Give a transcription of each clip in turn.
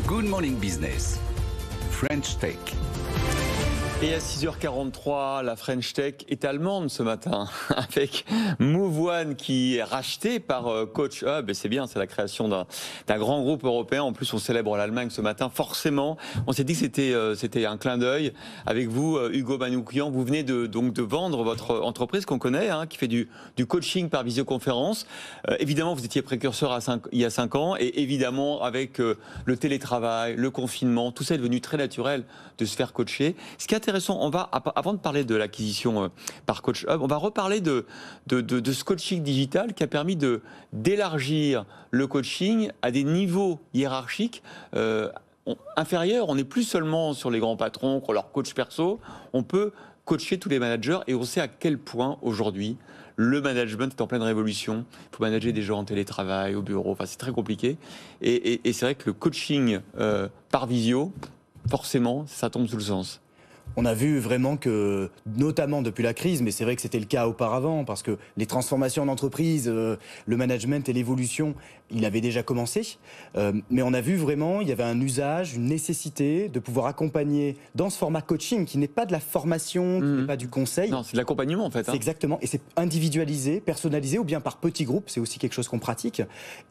Good Morning Business, French Tech. Et à 6h43, la French Tech est allemande ce matin, avec Move One qui est racheté par Coach Hub. Et c'est bien, c'est la création d'un grand groupe européen. En plus, on célèbre l'Allemagne ce matin. Forcément, on s'est dit que c'était un clin d'œil. Avec vous, Hugo Manoukian, vous venez de vendre votre entreprise qu'on connaît, qui fait du coaching par visioconférence. Évidemment, vous étiez précurseur il y a 5 ans. Et évidemment, avec le télétravail, le confinement, tout ça est devenu très naturel de se faire coacher. Ce qui est intéressant, avant de parler de l'acquisition par Coach Hub, on va reparler de ce coaching digital qui a permis d'élargir le coaching à des niveaux hiérarchiques inférieurs. On n'est plus seulement sur les grands patrons qui ont leur coach perso, on peut coacher tous les managers et on sait à quel point aujourd'hui le management est en pleine révolution. Il faut manager des gens en télétravail, au bureau, enfin c'est très compliqué. Et c'est vrai que le coaching par visio, forcément, ça tombe sous le sens. On a vu vraiment que, notamment depuis la crise, mais c'est vrai que c'était le cas auparavant, parce que les transformations en entreprise, le management et l'évolution, il avait déjà commencé. Mais on a vu vraiment, il y avait un usage, une nécessité de pouvoir accompagner dans ce format coaching, qui n'est pas de la formation, qui n'est pas du conseil. Non, c'est de l'accompagnement en fait. C'est exactement, et c'est individualisé, personnalisé, ou bien par petits groupes, c'est aussi quelque chose qu'on pratique.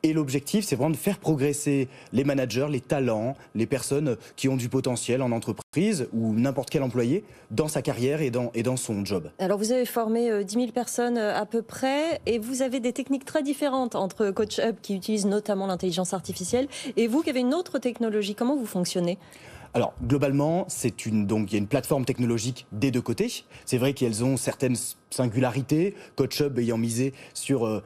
Et l'objectif, c'est vraiment de faire progresser les managers, les talents, les personnes qui ont du potentiel en entreprise, ou n'importe quel employé, dans sa carrière et dans son job. Alors vous avez formé 10 000 personnes à peu près, et vous avez des techniques très différentes entre Coach Hub qui utilise notamment l'intelligence artificielle et vous qui avez une autre technologie. Comment vous fonctionnez ? Alors, globalement, donc, il y a une plateforme technologique des deux côtés. C'est vrai qu'elles ont certaines singularités. Coach Hub ayant misé sur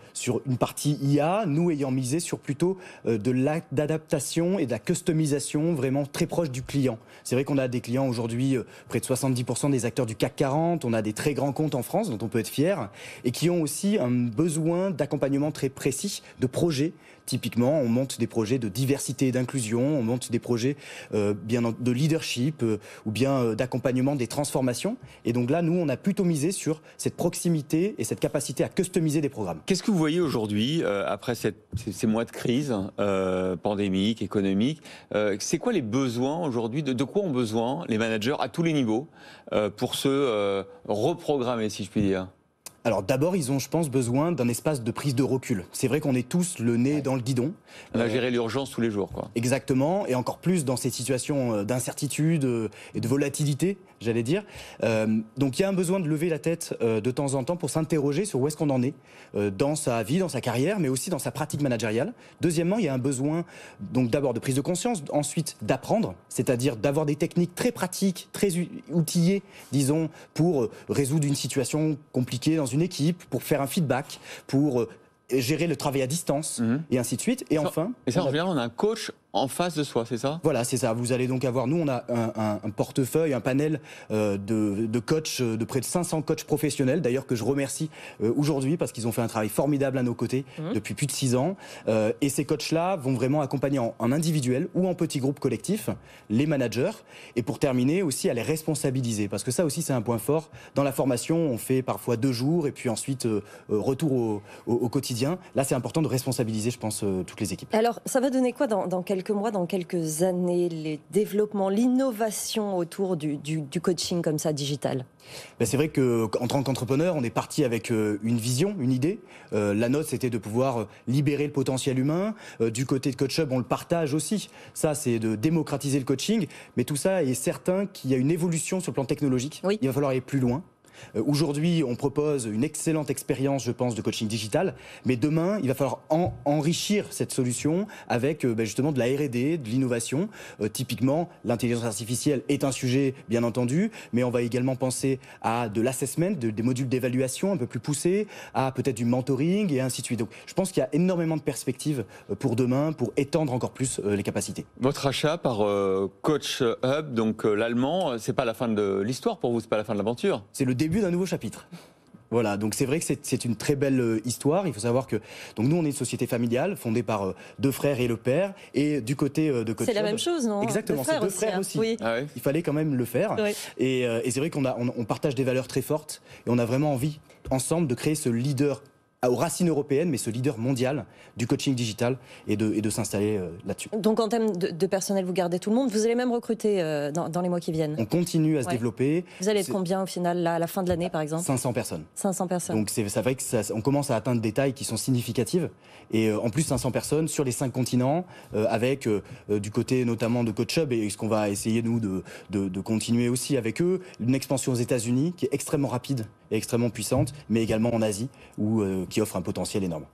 une partie IA, nous ayant misé sur plutôt de l'adaptation et de la customisation vraiment très proche du client. C'est vrai qu'on a des clients aujourd'hui, près de 70% des acteurs du CAC 40. On a des très grands comptes en France dont on peut être fier et qui ont aussi un besoin d'accompagnement très précis, de projets. Typiquement, on monte des projets de diversité et d'inclusion, on monte des projets de leadership ou bien d'accompagnement des transformations. Et donc là, nous, on a plutôt misé sur cette proximité et cette capacité à customiser des programmes. Qu'est-ce que vous voyez aujourd'hui, après ces mois de crise pandémique, économique, c'est quoi les besoins aujourd'hui, de quoi ont besoin les managers à tous les niveaux pour se reprogrammer, si je puis dire ? Alors d'abord, ils ont, je pense, besoin d'un espace de prise de recul. C'est vrai qu'on est tous le nez dans le guidon. On a géré l'urgence tous les jours, quoi. Exactement, et encore plus dans ces situations d'incertitude et de volatilité, j'allais dire. Donc il y a un besoin de lever la tête de temps en temps pour s'interroger sur où est-ce qu'on en est dans sa vie, dans sa carrière, mais aussi dans sa pratique managériale. Deuxièmement, il y a un besoin donc d'abord de prise de conscience, ensuite d'apprendre, c'est-à-dire d'avoir des techniques très pratiques, très outillées, disons, pour résoudre une situation compliquée dans une équipe, pour faire un feedback, pour gérer le travail à distance, et ainsi de suite. Et enfin... Et ça, en général, on a un coach en face de soi, c'est ça ? Voilà, c'est ça. Vous allez donc avoir, nous, on a un portefeuille, un panel de coachs, de près de 500 coachs professionnels, d'ailleurs que je remercie aujourd'hui parce qu'ils ont fait un travail formidable à nos côtés depuis plus de 6 ans. Et ces coachs-là vont vraiment accompagner en individuel ou en petits groupes collectifs les managers. Et pour terminer aussi, à les responsabiliser. Parce que ça aussi, c'est un point fort. Dans la formation, on fait parfois 2 jours et puis ensuite retour au quotidien. Là, c'est important de responsabiliser, je pense, toutes les équipes. Alors, ça va donner quoi dans quelques mois, dans quelques années, les développements, l'innovation autour du coaching comme ça, digital ? Ben c'est vrai qu'en tant qu'entrepreneur, on est parti avec une vision, une idée. La nôtre, c'était de pouvoir libérer le potentiel humain. Du côté de Coach Hub, on le partage aussi. Ça, c'est de démocratiser le coaching. Mais tout ça est certain qu'il y a une évolution sur le plan technologique. Oui. Il va falloir aller plus loin. Aujourd'hui, on propose une excellente expérience, je pense, de coaching digital, mais demain, il va falloir enrichir cette solution avec justement de la R&D, de l'innovation. Typiquement, l'intelligence artificielle est un sujet, bien entendu, mais on va également penser à de l'assessment, des modules d'évaluation un peu plus poussés, à peut-être du mentoring et ainsi de suite. Donc, je pense qu'il y a énormément de perspectives pour demain, pour étendre encore plus les capacités. Votre achat par Coach Hub, donc l'allemand, c'est pas la fin de l'histoire pour vous, c'est pas la fin de l'aventure. C'est le début d'un nouveau chapitre. Voilà, donc c'est vrai que c'est une très belle histoire. Il faut savoir que donc nous on est une société familiale fondée par 2 frères et le père, et du côté de Coach Hub, c'est la même chose, non ? Exactement, c'est 2 frères aussi. Oui. Ah ouais. Il fallait quand même le faire. Oui. Et c'est vrai qu'on partage des valeurs très fortes et on a vraiment envie ensemble de créer ce leader aux racines européennes, mais ce leader mondial du coaching digital et de s'installer là-dessus. Donc en termes de personnel, vous gardez tout le monde. Vous allez même recruter dans les mois qui viennent. On continue à se développer. Vous allez être combien au final, là, à la fin de l'année par exemple? 500 personnes. 500 personnes. Donc c'est vrai qu'on commence à atteindre des tailles qui sont significatives. Et en plus 500 personnes sur les 5 continents, avec du côté notamment de CoachHub, et ce qu'on va essayer nous de continuer aussi avec eux, une expansion aux États-Unis qui est extrêmement rapide et extrêmement puissante, mais également en Asie, qui offre un potentiel énorme.